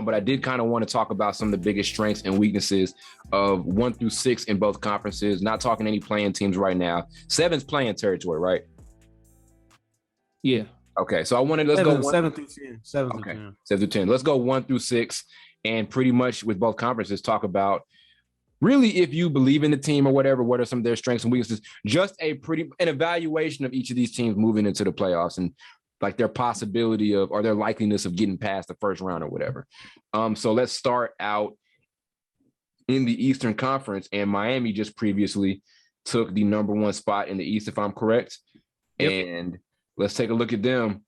But I did kind of want to talk about some of the biggest strengths and weaknesses of 1 through 6 in both conferences. Not talking any playing teams right now. 7's playing territory, right? Yeah. Okay, so I wanted let's go 7 through 10. 7 through 10. 7 through 10. Let's go 1 through 6, and pretty much with both conferences talk about really if you believe in the team or whatever. What are some of their strengths and weaknesses? Just an evaluation of each of these teams moving into the playoffs and like their possibility of or their likeliness of getting past the first round or whatever. So let's start out in the Eastern Conference, and Miami just previously took the number 1 spot in the East, if I'm correct. Yep. And let's take a look at them.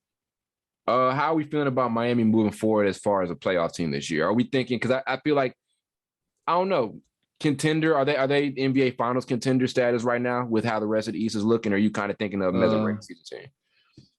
How are we feeling about Miami moving forward as far as a playoff team this year? Are we thinking, because I feel like, I don't know, contender, are they NBA Finals contender status right now with how the rest of the East is looking? Or are you kind of thinking of them as a regular season team?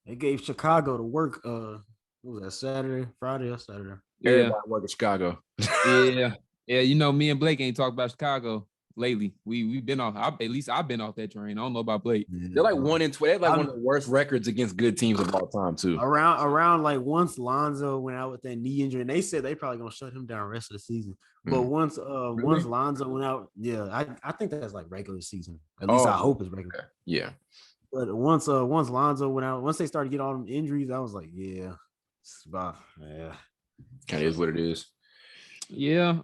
They gave Chicago to work, what was that, Friday or Saturday? Everybody work in Chicago. Yeah. Yeah, you know, me and Blake ain't talked about Chicago lately. We've been off. At least I've been off that train. I don't know about Blake. They're like 1-12. They're like one of the worst records against good teams of all time too. Around like once Lonzo went out with that knee injury, and they said they probably gonna shut him down the rest of the season. But once Lonzo went out, I think that's like regular season. At least I hope it's regular. Okay. Yeah. But once Lonzo went out, once they started getting all them injuries, I was like, yeah. Kind of is what it is. Yeah.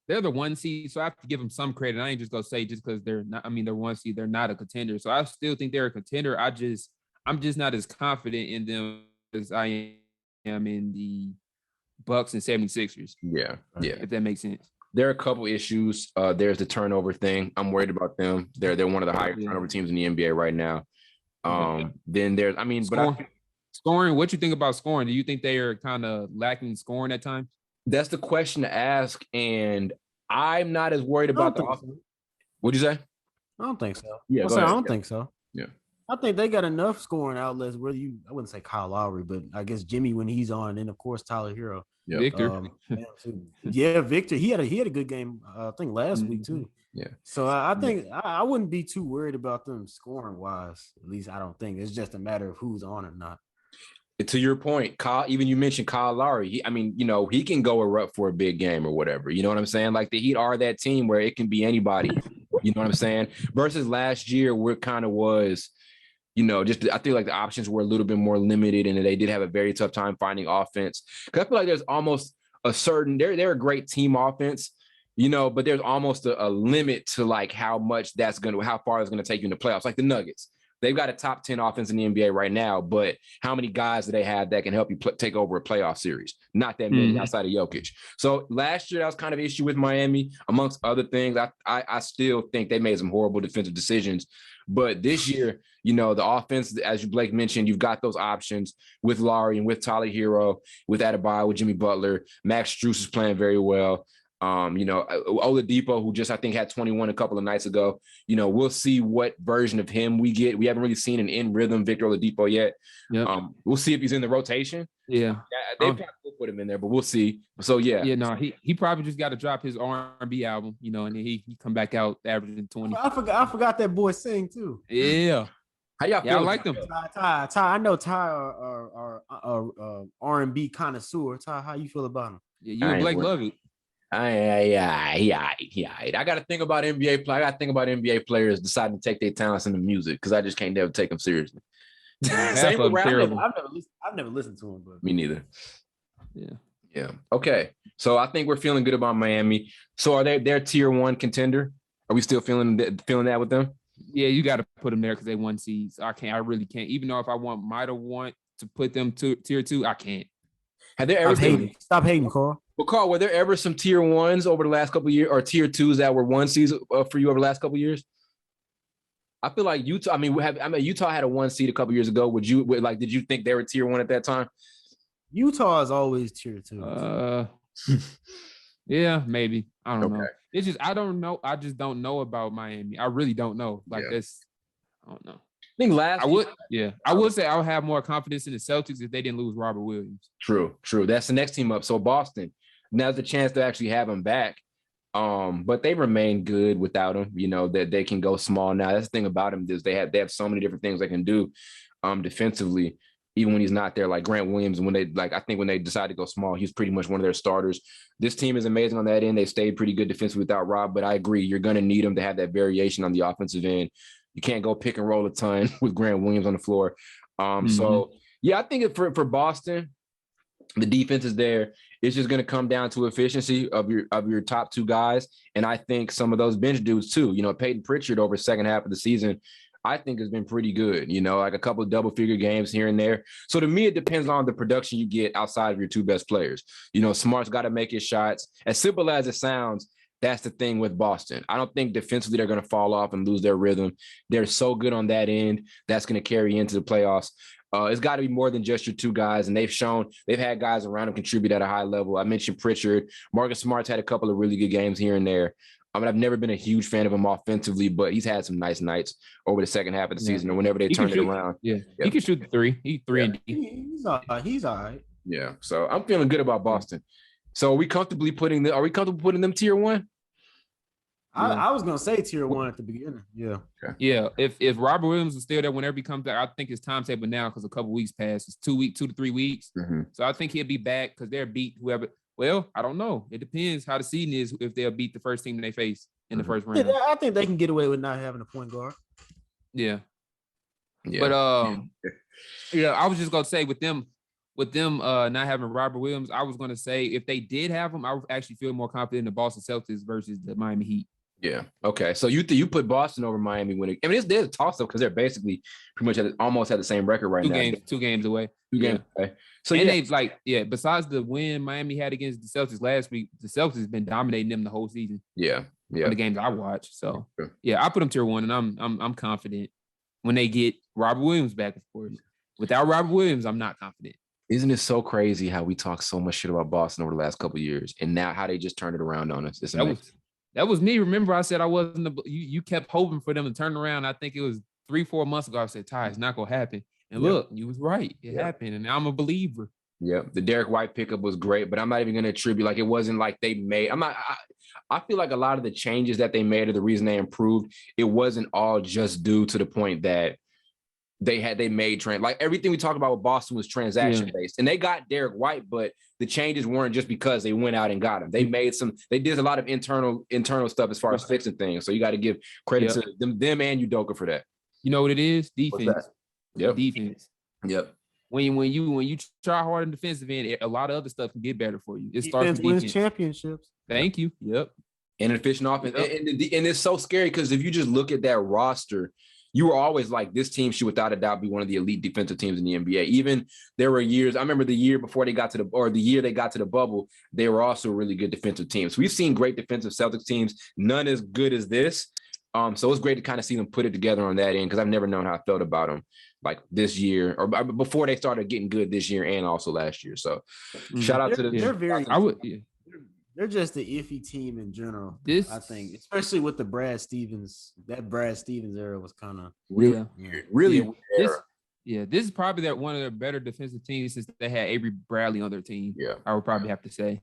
They're the 1 seed, so I have to give them some credit. I ain't just gonna say just because they're not. I mean, they're 1 seed, they're not a contender. So I still think they're a contender. I'm just not as confident in them as I am in the Bucks and 76ers. Yeah. If that makes sense. There are a couple issues. There's the turnover thing. I'm worried about them. They're one of the higher turnover teams in the NBA right now. Then there's, scoring. What you think about scoring? Do you think they are kind of lacking scoring at times? That's the question to ask, and I'm not as worried about the offense. What'd you say? I don't think so. Yeah, I don't think so. Yeah. I think they got enough scoring outlets where I wouldn't say Kyle Lowry, but I guess Jimmy when he's on, and then of course Tyler Hero. Yep. Victor. Victor. He had a good game, I think last week too. Yeah. So I think I wouldn't be too worried about them scoring wise. At least I don't think. It's just a matter of who's on or not. To your point, Kyle, even you mentioned Kyle Lowry. He can go erupt for a big game or whatever. You know what I'm saying? Like the Heat are that team where it can be anybody. You know what I'm saying? Versus last year where it kind of was, I feel like the options were a little bit more limited and they did have a very tough time finding offense. Because I feel like there's almost a certain, they're a great team offense, but there's almost a limit to like how far it's going to take you in the playoffs. Like the Nuggets. They've got a top 10 offense in the NBA right now, but how many guys do they have that can help you take over a playoff series? Not that many outside of Jokic. So last year, that was kind of an issue with Miami, amongst other things. I still think they made some horrible defensive decisions. But this year, the offense, as Blake mentioned, you've got those options with Lowry and with Tyler Hero, with Adebayo, with Jimmy Butler. Max Strus is playing very well. Oladipo, who just I think had 21 a couple of nights ago. We'll see what version of him we get. We haven't really seen an in rhythm Victor Oladipo yet. Yep. We'll see if he's in the rotation. Yeah, they probably will put him in there, but we'll see. So he probably just got to drop his R&B album, and then he come back out averaging 20. I forgot that boy sing too. Yeah. How y'all feel? I like them. Ty, I know Ty are R&B connoisseur. Ty, how you feel about him? Yeah, you and Blake love it. I got to think about NBA players. I got to think about NBA players deciding to take their talents into music because I just can't never take them seriously. Same with terrible. I've never listened to him, but me neither. Yeah. Okay, so I think we're feeling good about Miami. So are they're tier 1 contender? Are we still feeling that with them? Yeah, you got to put them there because they 1 seeds. I really can't. Even though if I might have want to put them to tier 2, I can't. Have there ever Stop hating, Carl? Well, Carl, were there ever some tier 1s over the last couple of years or tier 2s that were 1 seeds for you over the last couple of years? I feel like Utah. Utah had a 1 seed a couple of years ago. Did you think they were tier 1 at that time? Utah is always tier 2. Yeah, maybe. I don't know. It's just I don't know. I just don't know about Miami. I really don't know. I don't know. I would say I would have more confidence in the Celtics if they didn't lose Robert Williams. True. That's the next team up. So Boston, now's the chance to actually have him back. But they remain good without him. That they can go small now. That's the thing about him is they have so many different things they can do defensively. even when he's not there, like Grant Williams. And I think when they decided to go small, he's pretty much one of their starters. This team is amazing on that end. They stayed pretty good defensively without Rob, but I agree. You're going to need him to have that variation on the offensive end. You can't go pick and roll a ton with Grant Williams on the floor. So, yeah, I think for Boston, the defense is there. It's just going to come down to efficiency of your top two guys. And I think some of those bench dudes too, Peyton Pritchard over the second half of the season, I think has been pretty good, like a couple of double-figure games here and there. So to me, it depends on the production you get outside of your two best players. Smart's got to make his shots. As simple as it sounds, that's the thing with Boston. I don't think defensively they're going to fall off and lose their rhythm. They're so good on that end. That's going to carry into the playoffs. It's got to be more than just your two guys, and they've had guys around them contribute at a high level. I mentioned Pritchard. Marcus Smart's had a couple of really good games here and there. I've never been a huge fan of him offensively, but he's had some nice nights over the second half of the season or whenever they turn it around. Yeah, he can shoot the three. He's 3 and D. He's all right. Yeah, so I'm feeling good about Boston. So are we comfortable putting them tier 1? I was gonna say tier 1 at the beginning. Yeah. Okay. Yeah. If Robert Williams is still there whenever he comes back, I think his timetable now, because a couple weeks passed, it's 2 to 3 weeks. Mm-hmm. So I think he'll be back because they're beat whoever. Well, I don't know. It depends how the season is if they'll beat the first team they face in the first round. Yeah, I think they can get away with not having a point guard. Yeah. But I was just gonna say with them not having Robert Williams, I was gonna say if they did have him, I would actually feel more confident in the Boston Celtics versus the Miami Heat. Yeah. Okay. So you put Boston over Miami winning. I mean, there's a toss up because they're basically pretty much almost at the same record right now. 2 games away. 2 games away. So they've besides the win Miami had against the Celtics last week, the Celtics has been dominating them the whole season. Yeah. The games I watch. So I put them tier 1, and I'm confident when they get Robert Williams back, of course. Without Robert Williams, I'm not confident. Isn't it so crazy how we talk so much shit about Boston over the last couple of years, and now how they just turned it around on us? That was me. Remember, I said I wasn't. You kept hoping for them to turn around. I think it was 3-4 months ago. I said, "Ty, it's not gonna happen." And look, you was right. It happened, and now I'm a believer. Yeah, the Derek White pickup was great, but I'm not even going to attribute it wasn't like they made. I feel like a lot of the changes that they made are the reason they improved. It wasn't all just due to the point that they made everything we talk about with Boston was transaction based, and they got Derek White, but the changes weren't just because they went out and got him. They did a lot of internal stuff as far as fixing things. So you got to give credit to them and Udoka for that. You know what it is? Defense. Yep. Defense. Yep. When you try hard in defensive end, a lot of other stuff can get better for you. It starts with defense. Wins championships. Thank you. Yep. And efficient offense. Yep. And it's so scary because if you just look at that roster, you were always like, this team should without a doubt be one of the elite defensive teams in the NBA. Even there were years, I remember the year before they got to the year they got to the bubble, they were also a really good defensive teams. We've seen great defensive Celtics teams, none as good as this. So it's great to kind of see them put it together on that end because I've never known how I felt about them like this year or before they started getting good this year and also last year. So shout out to the. They're very. They're just an iffy team in general. I think, especially with the Brad Stevens. That Brad Stevens era was kind of really weird. This is probably one of their better defensive teams since they had Avery Bradley on their team. Yeah, I would probably have to say.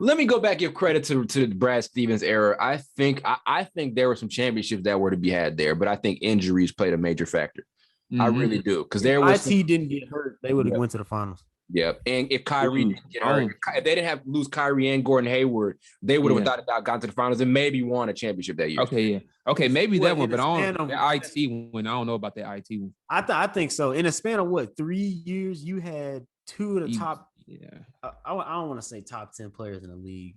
Let me go back, give credit to the Brad Stevens era. I think there were some championships that were to be had there, but I think injuries played a major factor. Mm-hmm. I really do because there was didn't get hurt, they would have went to the finals. Yeah, and if Kyrie didn't get hurt, if they didn't have to lose Kyrie and Gordon Hayward, they would have without a doubt gone to the finals and maybe won a championship that year. Okay, maybe that one, but I don't. The IT one, I don't know about that IT one. I think so. In a span of 3 years, you had 2 of the top. Yeah, I don't want to say top 10 players in the league.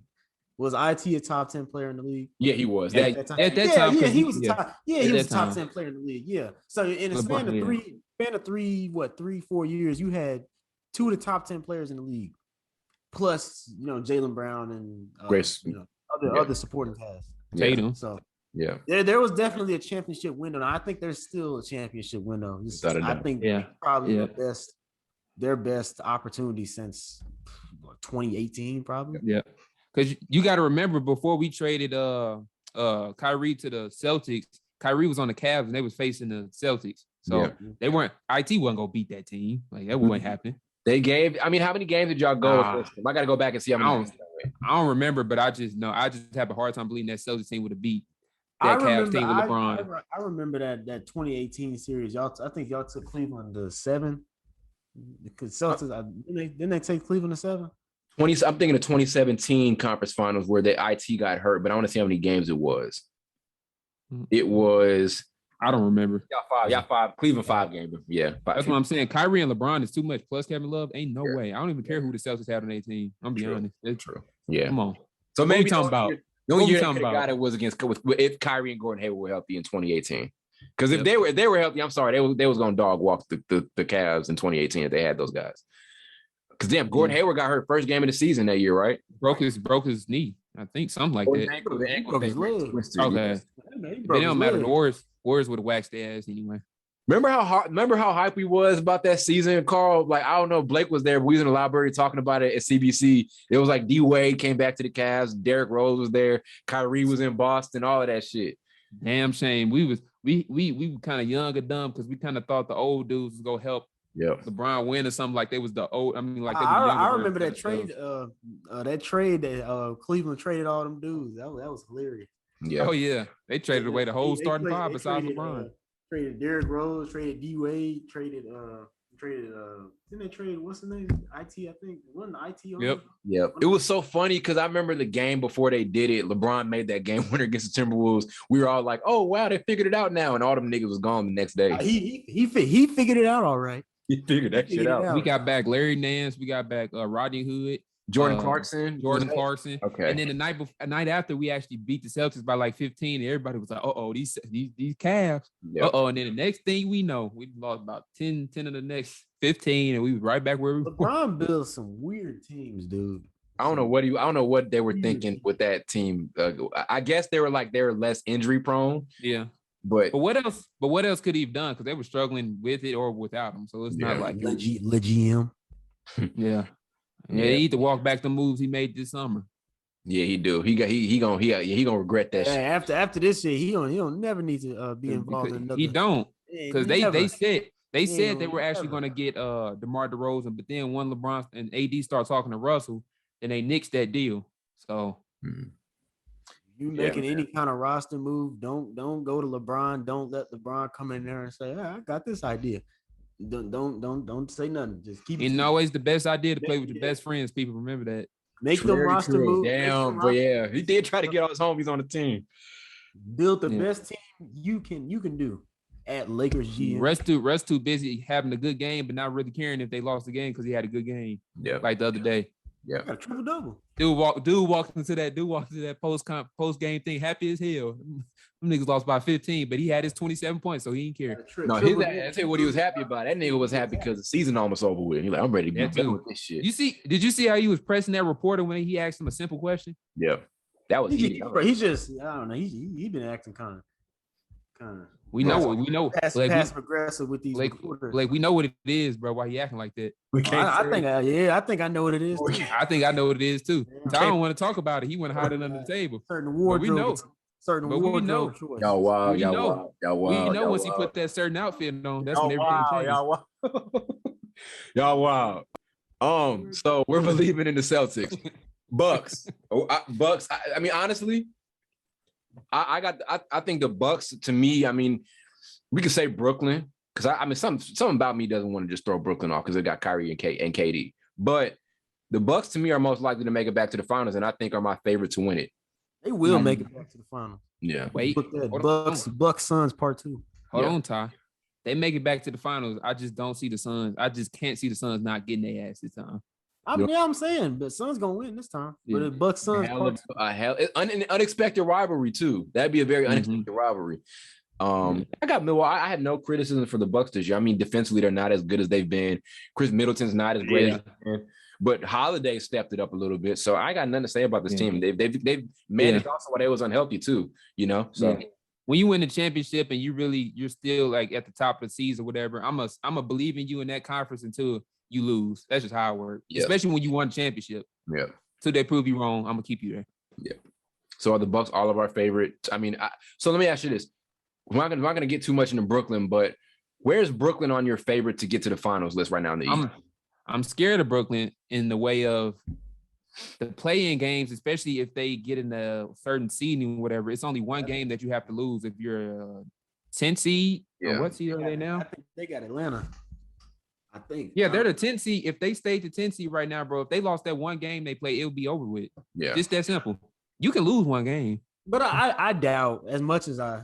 Was IT a top 10 player in the league? Yeah, he was. At that time, he was a top. Yeah, he was a top 10 player in the league. Yeah. So in a span of 3-4 years, you had 2 of the top 10 players in the league, plus Jaylen Brown and Grace, other supporting cast. Tatum. So yeah, there was definitely a championship window. And I think there's still a championship window. I think probably their best opportunity since 2018, probably. Yeah, because you got to remember before we traded Kyrie to the Celtics, Kyrie was on the Cavs and they was facing the Celtics. So they weren't. IT wasn't gonna beat that team. Like that wouldn't happen. They gave. I mean, how many games did y'all go? I got to go back and see how many. I don't remember, but I just know I just have a hard time believing that Celtics team would have beat that Cavs team with LeBron. I remember that 2018 series. I think y'all took Cleveland to 7. Because Celtics didn't they take Cleveland to 7? I'm thinking the 2017 conference finals where the IT got hurt, but I want to see how many games it was. It was. I don't remember. Y'all five. Cleveland 5 games. Yeah. That's what I'm saying. Kyrie and LeBron is too much. Plus Kevin Love, ain't no way. I don't even care who the Celtics had on their team. I'm be honest. It's true. Yeah. Come on. So maybe talking about. The only year they got it was if Kyrie and Gordon Hayward were healthy in 2018. Because if they were healthy, I'm sorry, they was gonna dog walk the Cavs in 2018 if they had those guys. Because Gordon Hayward got hurt first game of the season that year, right? Broke his knee. I think something like that. The ankle twisted. Okay. It don't matter. The Warriors would have waxed their ass anyway. Remember how hype we was about that season, Carl? Like, I don't know, Blake was there. We was in the library talking about it at CBC. It was like D Wade came back to the Cavs, Derrick Rose was there, Kyrie was in Boston, all of that shit. Damn shame. We were kind of young and dumb because we kind of thought the old dudes was gonna help LeBron win or something, like they was the old. I mean, like I remember that trade. That Cleveland traded all them dudes. That was hilarious. Yeah. Oh yeah, they traded away the whole starting five besides LeBron. Traded Derrick Rose, traded D Wade, traded didn't they trade what's the name? IT, I think. Wasn't IT on Yep. It was so funny because I remember the game before they did it. LeBron made that game winner against the Timberwolves. We were all like, "Oh wow, they figured it out now," and all them niggas was gone the next day. He figured it out all right. He figured that shit out. We got back Larry Nance. We got back Rodney Hood. Jordan Clarkson. Okay. And then the night after, we actually beat the Celtics by like 15. And everybody was like, these Cavs. Yep. And then the next thing we know, we lost about 10 of the next 15, and we was right back where we were. LeBron built some weird teams, dude. I don't know what they were thinking with that team. I guess they were less injury prone. Yeah. But what else could he have done? Because they were struggling with it or without him. So it's not like GM. Yeah. Yeah, he need to walk back the moves he made this summer. Yeah, he do. He gonna regret that shit. After this year, he don't never need to be involved in another. He don't, because they said they were actually going to get DeMar DeRozan, but then when LeBron and AD start talking to Russell, then they nixed that deal. So you making any kind of roster move, don't go to LeBron. Don't let LeBron come in there and say, I got this idea. Don't say nothing. Just keep. It's always the best idea to play with your best friends. People remember that. Make them roster move. Damn, but yeah, he did try to get all his homies on the team. Build the best team you can do at Lakers GM. Russ too busy having a good game, but not really caring if they lost the game because he had a good game. Yeah, like the other day. Yeah, got a triple double. Dude walked into that post game thing happy as hell. Them niggas lost by 15, but he had his 27 points, so he didn't care. No, I tell you what he was happy about. That nigga was happy because the season almost over with. He's like, I'm ready to be done with this shit. Did you see how he was pressing that reporter when he asked him a simple question? Yeah, that was he's just I don't know. He's been acting kind of. We know. Passive aggressive with these reporters. Like we know what it is, bro. Why he acting like that? I think I know what it is. I think I know what it is too. I don't want to talk about it. He went hide it under the table. Certain wardrobe. We know. Choice. Y'all wild. We know once he put that certain outfit on, that's when everything changed. Y'all wild. So we're believing in the Celtics. Bucks. Bucks. I mean, honestly, I think the Bucks, to me, I mean, we could say Brooklyn, because I mean, something about me doesn't want to just throw Brooklyn off because they got Kyrie and KD. But the Bucks, to me, are most likely to make it back to the finals, and I think are my favorite to win it. They will make it back to the finals. Yeah. Wait. Bucks Suns part 2. Hold on, Ty. They make it back to the finals. I just don't see the Suns. I just can't see the Suns not getting their ass this time. I'm saying, but Suns gonna win this time. Yeah. But the Bucks Suns an unexpected rivalry too. That'd be a very unexpected rivalry. I got Milwaukee. I had no criticism for the Bucks this year. I mean, defensively, they're not as good as they've been. Chris Middleton's not as great as he's been. But Holiday stepped it up a little bit. So I got nothing to say about this team. They've managed also while they was unhealthy too, you know? So when you win the championship and you're still like at the top of the season or whatever, I'm a believe in you in that conference until you lose. That's just how it works. Yeah. Especially when you won a championship. Yeah. Till they prove you wrong, I'm gonna keep you there. Yeah. So are the Bucks all of our favorite? I mean, so let me ask you this. We're not gonna get too much into Brooklyn, but where's Brooklyn on your favorite to get to the finals list right now in the East? I'm scared of Brooklyn in the way of the play-in games, especially if they get in a certain seeding or whatever. It's only one game that you have to lose if you're a 10 seed. Yeah. Or what seed are they now? I think they got Atlanta. I think. Yeah, they're the 10 seed. If they stayed the 10 seed right now, bro, if they lost that one game they play, it would be over with. Yeah. Just that simple. You can lose one game. But I doubt, as much as I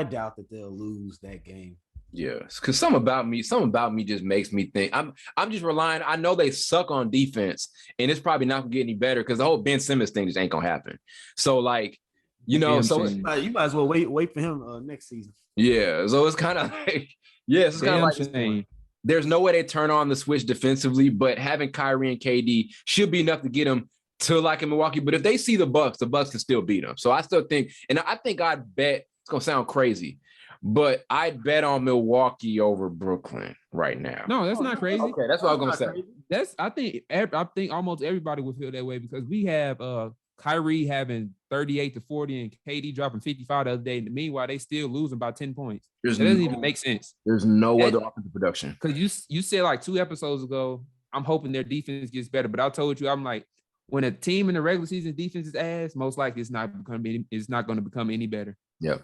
doubt that they'll lose that game. Yeah, because something about me just makes me think I'm just relying. I know they suck on defense, and it's probably not gonna get any better because the whole Ben Simmons thing just ain't gonna happen. So like, you know, so you might as well wait for him next season. Yeah, so it's kind of like, yeah, it's kind of like there's no way they turn on the switch defensively, but having Kyrie and KD should be enough to get them to like in Milwaukee. But if they see the Bucks can still beat them. So I still think, and I think I'd bet, it's gonna sound crazy, but I'd bet on Milwaukee over Brooklyn right now. No, that's not crazy. Okay, that's what I was gonna say. I think almost everybody would feel that way because we have Kyrie having 38 to 40 and KD dropping 55 the other day. And meanwhile, they still losing by 10 points. That doesn't even make sense. There's no other offensive production. Because you said like 2 episodes ago, I'm hoping their defense gets better. But I told you, I'm like, when a team in the regular season defense is ass, most likely it's not going to become any better. Yep.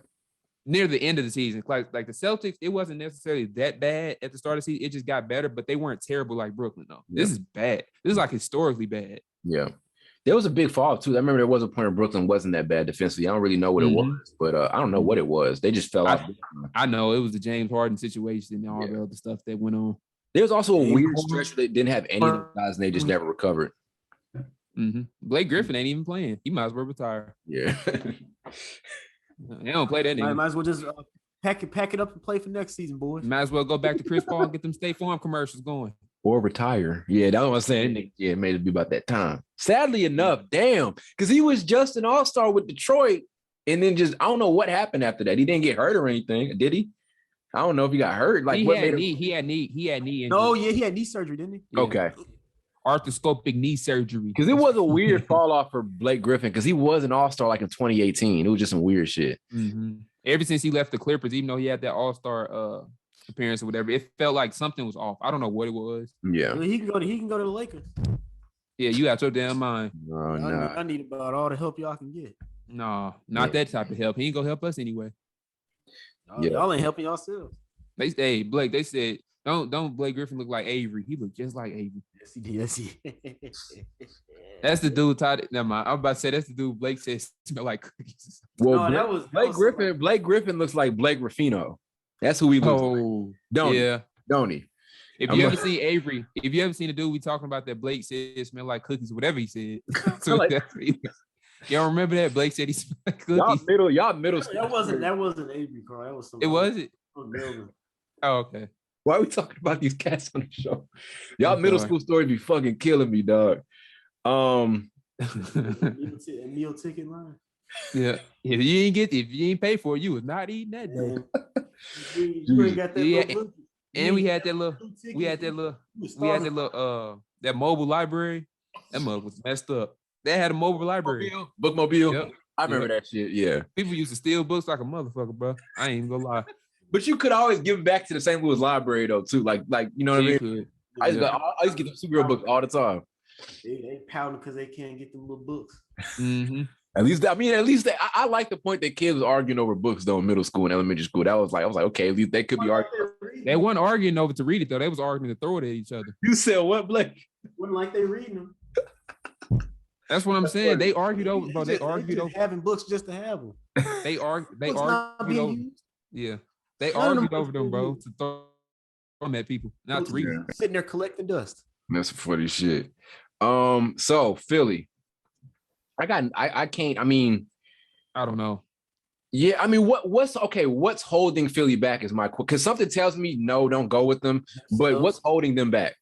Near the end of the season, like the Celtics, it wasn't necessarily that bad at the start of the season. It just got better, but they weren't terrible like Brooklyn, though. Yep. This is bad. This is like historically bad. Yeah. There was a big fall, too. I remember there was a point where Brooklyn wasn't that bad defensively. I don't really know what it was, but I don't know what it was. They just fell off. I know. It was the James Harden situation and all the other stuff that went on. There was also a weird stretch where they didn't have any of the guys, and they just never recovered. Mm-hmm. Blake Griffin ain't even playing. He might as well retire. Yeah. They don't play that anymore. Might as well just pack it up and play for next season, boys. Might as well go back to Chris Paul and get them State Farm commercials going. Or retire. Yeah, that's what I'm saying. Yeah, it made it be about that time. Sadly enough, damn, because he was just an all-star with Detroit, and then just I don't know what happened after that. He didn't get hurt or anything, did he? I don't know if he got hurt. Like he had knee injury. No, yeah, he had knee surgery, didn't he? Yeah. Okay. Arthroscopic knee surgery. Because it was a weird fall off for Blake Griffin because he was an all-star like in 2018. It was just some weird shit. Mm-hmm. Ever since he left the Clippers, even though he had that all-star appearance or whatever, it felt like something was off. I don't know what it was. Yeah. Well, he can go to the Lakers. Yeah, you got your damn mind. Oh, no. I need about all the help y'all can get. No, not that type of help. He ain't gonna help us anyway. Y'all ain't helping yourselves. Hey, Blake, they said, don't Blake Griffin look like Avery. He looked just like Avery. Yes, he did. That's the dude, Todd. Never mind. I'm about to say that's the dude Blake says smell like cookies. Well, no, Blake Griffin. Blake Griffin looks like Blake Ruffino. That's who he looks like. Don't he? If you ever see Avery, if you ever seen the dude we talking about that Blake said smell like cookies, whatever he said. So y'all remember that? Blake said he smelled like cookies. Y'all middle school. That wasn't Avery, Carl. That was somebody. It wasn't? Oh, okay. Why are we talking about these cats on the show? Y'all middle school stories be fucking killing me, dog. Meal ticket line. Yeah. If you ain't pay for it, you was not eating that day. You ain't got that and we had that that mobile library. That mug was messed up. They had a mobile library. Bookmobile. Yep. I remember that shit. Yeah. People used to steal books like a motherfucker, bro. I ain't even gonna lie. But you could always give it back to the St. Louis library though, too. Like you know what I mean? I used to get the superhero books all the time. They pounding because they can't get them little books. Mm-hmm. At least I like the point that kids was arguing over books though in middle school and elementary school. I was like, okay, at least they could be arguing. They weren't arguing over to read it though. They was arguing to throw it at each other. You said what, Blake? Wasn't like they reading them. That's what I'm saying. They argued over, bro. They argued over having books just to have them. They argued over. Yeah, they argued over them, bro, to throw them at people, not to read them. Sitting there collecting dust. That's funny shit. So Philly, I can't. I mean, I don't know. Yeah, I mean, what's holding Philly back is my question. Because something tells me no, don't go with them. But what's holding them back?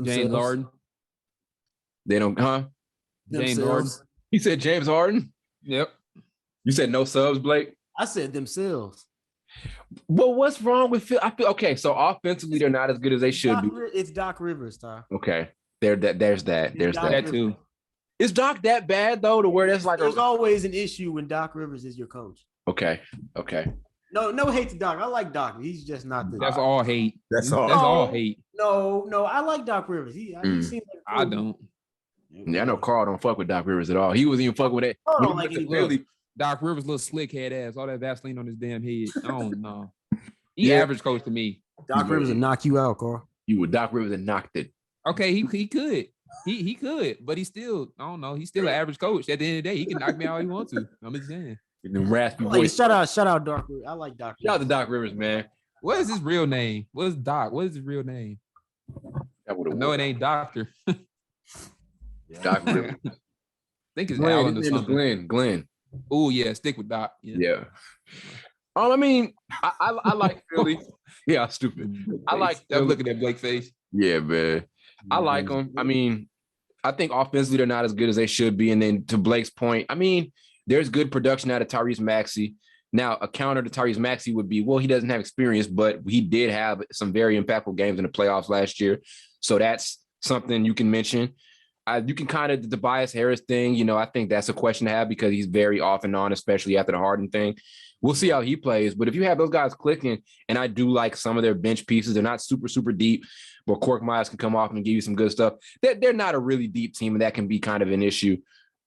James Harden. They don't, huh? James Harden. You said James Harden? Yep. You said no subs, Blake? I said themselves. Well, what's wrong with Philly? I feel okay. So offensively, they're not as good as they should be. It's Doc Rivers, Ty. Okay, there's that. There's that too. Is Doc that bad though? To where that's like there's always an issue when Doc Rivers is your coach. Okay. No hate to Doc. I like Doc. He's just not the. That's all hate. That's all. That's all hate. No. I like Doc Rivers. He seems like I don't. Yeah, I know Carl don't fuck with Doc Rivers at all. He wasn't even fucking with it. I don't like it. Doc Rivers, little slick head ass, all that Vaseline on his damn head. I don't know. He average coach to me. Doc Rivers will knock you out, Carl. You would Doc Rivers and knocked it. Okay, he could. He could, but he's still, I don't know. He's still an average coach. At the end of the day, he can knock me out all he wants to. I'm just saying. The raspy voice. Shout out Doc Rivers. I like Doc. Shout out to Doc Rivers, man. What is his real name? What is Doc? What is his real name? No, it ain't Doctor. Doc Rivers. I think it's Glenn, Alan or his name something. Glenn. Oh yeah, stick with Doc. Yeah. I mean, I like Philly. Yeah, stupid. I like. I'm looking at Blake's face. Yeah, man. I like them. I mean, I think offensively they're not as good as they should be. And then to Blake's point, I mean, there's good production out of Tyrese Maxey. Now, a counter to Tyrese Maxey would be, well, he doesn't have experience, but he did have some very impactful games in the playoffs last year. So that's something you can mention. You can kind of the Tobias Harris thing, you know, I think that's a question to have because he's very off and on, especially after the Harden thing. We'll see how he plays. But if you have those guys clicking, and I do like some of their bench pieces, they're not super, super deep, but Cork Myers can come off and give you some good stuff. They're not a really deep team, and that can be kind of an issue.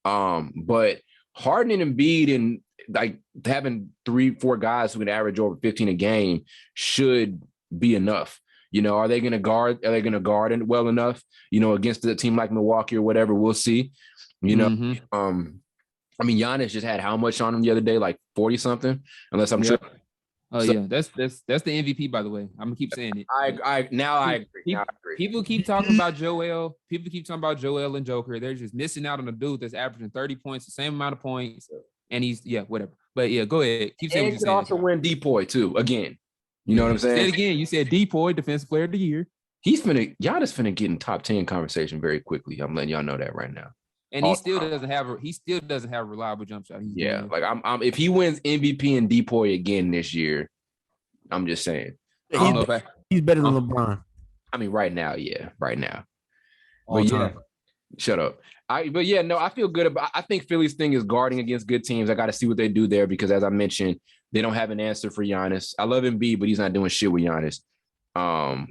But Harden and Embiid and like having 3-4 guys who can average over 15 a game should be enough. You know, are they going to guard it well enough, you know, against a team like Milwaukee or whatever? We'll see. You know, I mean, Giannis just had how much on him the other day? Like 40 something, unless I'm sure. Oh so, yeah, that's the MVP, by the way. I'm gonna keep saying it. I agree. People keep talking about Joel. People keep talking about Joel and Joker. They're just missing out on a dude that's averaging 30 points, the same amount of points, and he's whatever. But yeah, go ahead. Keep saying. And what you're saying. Also win Depoy too. Again, you know what I'm saying? Say it again. You said Depoy, Defensive Player of the Year. Giannis finna get in top 10 conversation very quickly. I'm letting y'all know that right now. And he still doesn't have a reliable jump shot. Like I'm if he wins MVP and Depoy again this year, I'm just saying. He's better than LeBron. I mean, right now, yeah. Right now. All but time. Yeah, shut up. I feel good about I think Philly's thing is guarding against good teams. I got to see what they do there because as I mentioned, they don't have an answer for Giannis. I love Embiid, but he's not doing shit with Giannis.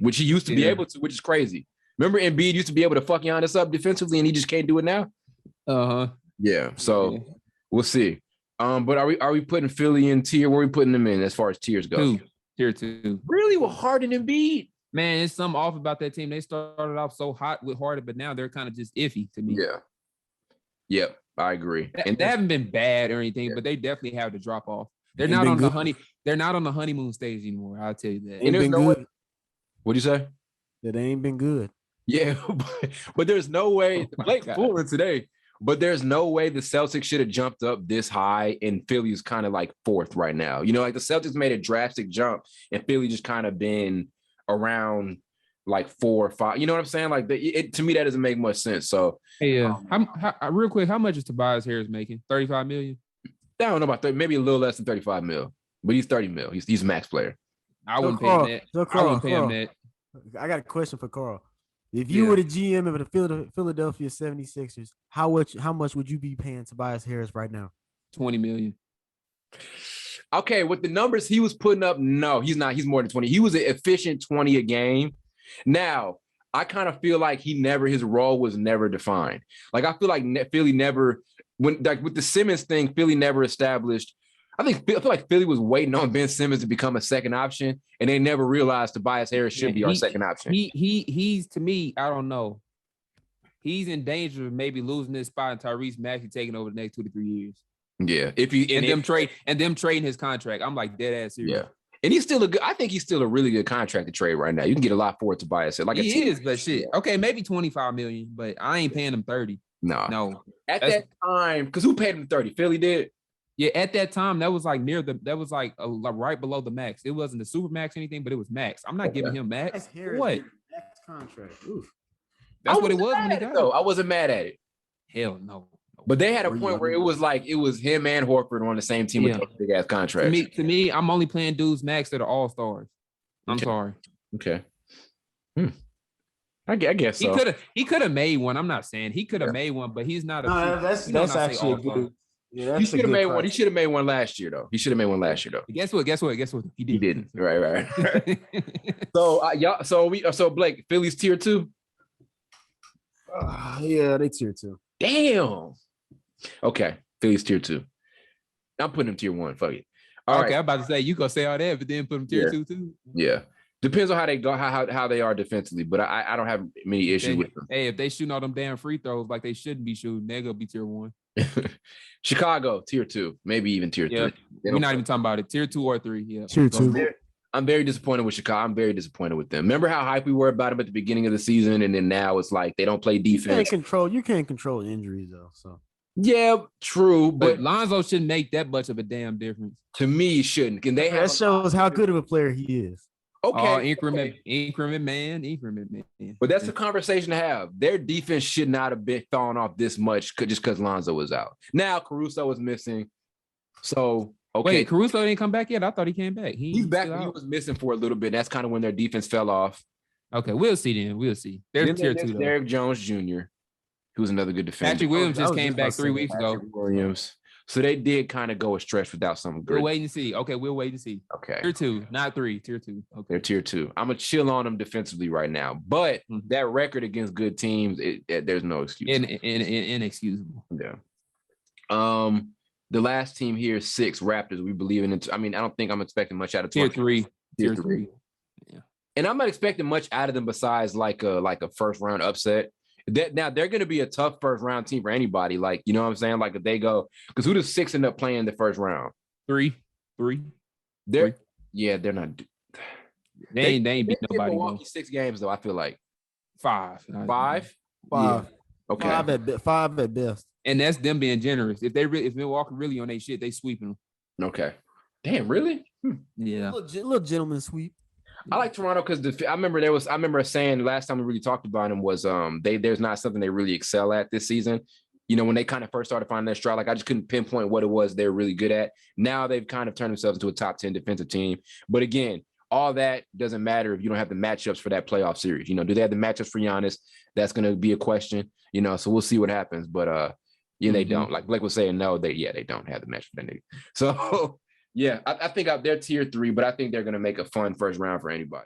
Which he used to be able to, which is crazy. Remember Embiid used to be able to fuck Giannis up defensively and he just can't do it now? Yeah. So we'll see. But are we putting Philly in tier? Where are we putting them in as far as tiers go? Tier 2. Really? With Harden and Embiid? Man, it's something off about that team. They started off so hot with Harden, but now they're kind of just iffy to me. Yeah. Yep, I agree. And they haven't been bad or anything, but they definitely have to drop off. They're not on They're not on the honeymoon stage anymore. I'll tell you that. And there's no way. What'd you say? That they ain't been good. Yeah, but there's no way. Blake fooling today. But there's no way the Celtics should have jumped up this high, and Philly's kind of like fourth right now. You know, like the Celtics made a drastic jump, and Philly just kind of been around like 4 or 5. You know what I'm saying? Like to me, that doesn't make much sense. So, hey, real quick, how much is Tobias Harris making? 35 million? I don't know about 30, maybe a little less than 35 mil, but he's 30 mil. He's a max player. I wouldn't pay him that. I wouldn't pay him that. I got a question for Carl. If you were the GM of the Philadelphia 76ers, how much would you be paying Tobias Harris right now? 20 million. Okay, with the numbers he was putting up, no, he's not. He's more than 20. He was an efficient 20 a game. Now, I kind of feel like his role was never defined. Like I feel like Philly never, with the Simmons thing, Philly never established. I feel like Philly was waiting on Ben Simmons to become a second option, and they never realized Tobias Harris should be our second option. He's to me, I don't know. He's in danger of maybe losing this spot and Tyrese Maxey taking over the next 2 to 3 years. Yeah, them trading his contract. I'm like dead ass serious. Yeah, and he's still I think he's still a really good contract to trade right now. You can get a lot for it, Tobias. Like he is, but shit. Okay, maybe 25 million, but I ain't paying him 30. No. At that time, because who paid him 30? Philly did. Yeah, at that time, that was like right below the max. It wasn't the super max or anything, but it was max. I'm not giving him max. What? Max contract. Oof. That's what it was when he got it. I wasn't mad at it. Hell no. But they had a point where it was him and Horford on the same team with those big ass contracts. To me, I'm only playing dudes max that are all stars. I'm sorry. Okay. I guess so. He could have made one. I'm not saying he could have made one, but he's not. That's actually good. Yeah, he should have made one. He should have made one last year, though. Guess what? He didn't. Right. So Blake, Philly's tier 2. Yeah, they tier 2. Damn. Okay, Philly's tier 2. I'm putting him tier 1. Fuck it. All right. I'm about to say you gonna say all that, but then put him tier 2 too. Yeah. Depends on how they go, how they are defensively, but I don't have many issues with them. Hey, if they shooting all them damn free throws like they shouldn't be shooting, they're gonna be tier 1. Chicago, tier 2, maybe even tier 3. We're not even talking about it. Tier 2 or 3. Yeah. Tier 2. I'm very disappointed with Chicago. I'm very disappointed with them. Remember how hype we were about them at the beginning of the season, and then now it's like they don't play defense. You can't control injuries though. So yeah, true, but Lonzo shouldn't make that much of a damn difference. To me, he shouldn't. Can they that shows how good of a player he is. Okay, increment man. But that's a conversation to have. Their defense should not have been falling off this much just because Lonzo was out. Now Caruso was missing, so okay. Wait, Caruso didn't come back yet? I thought he came back. He's back. He was missing for a little bit. That's kind of when their defense fell off. Okay, we'll see then. We'll see. There's tier 2 though. Derrick Jones Jr., who's another good defender. Patrick Williams just came back 3 weeks ago. Williams. So they did kind of go a stretch without something great. We'll wait and see. Okay, we'll wait and see. Okay. Tier 2, not 3. Tier 2. Okay. They're tier 2. I'm going to chill on them defensively right now. But that record against good teams, there's no excuse. Inexcusable. Yeah. The last team here is 6, Raptors. We believe in it. I mean, I don't think I'm expecting much out of tier 3. Tier 3. Yeah. And I'm not expecting much out of them besides like a first round upset. Now they're going to be a tough first round team for anybody. Like, you know what I'm saying? Like if they go, because who does 6 end up playing the first round? 3. Yeah, they're not. They ain't beat nobody. Milwaukee 6 games though. I feel like 5. 5. Yeah. Okay. 5 at best. And that's them being generous. If Milwaukee really on their shit, they sweeping them. Okay. Damn, really? Yeah. Little gentleman sweep. I like Toronto because I remember saying last time we really talked about them was there's not something they really excel at this season. You know, when they kind of first started finding their stride, like I just couldn't pinpoint what it was they're really good at. Now they've kind of turned themselves into a top 10 defensive team. But again, all that doesn't matter if you don't have the matchups for that playoff series. You know, do they have the matchups for Giannis? That's going to be a question, you know, so we'll see what happens. But they don't. Like Blake was saying, no, they don't have the matchup for that nigga. So yeah, I think they're tier 3, but I think they're going to make a fun first round for anybody.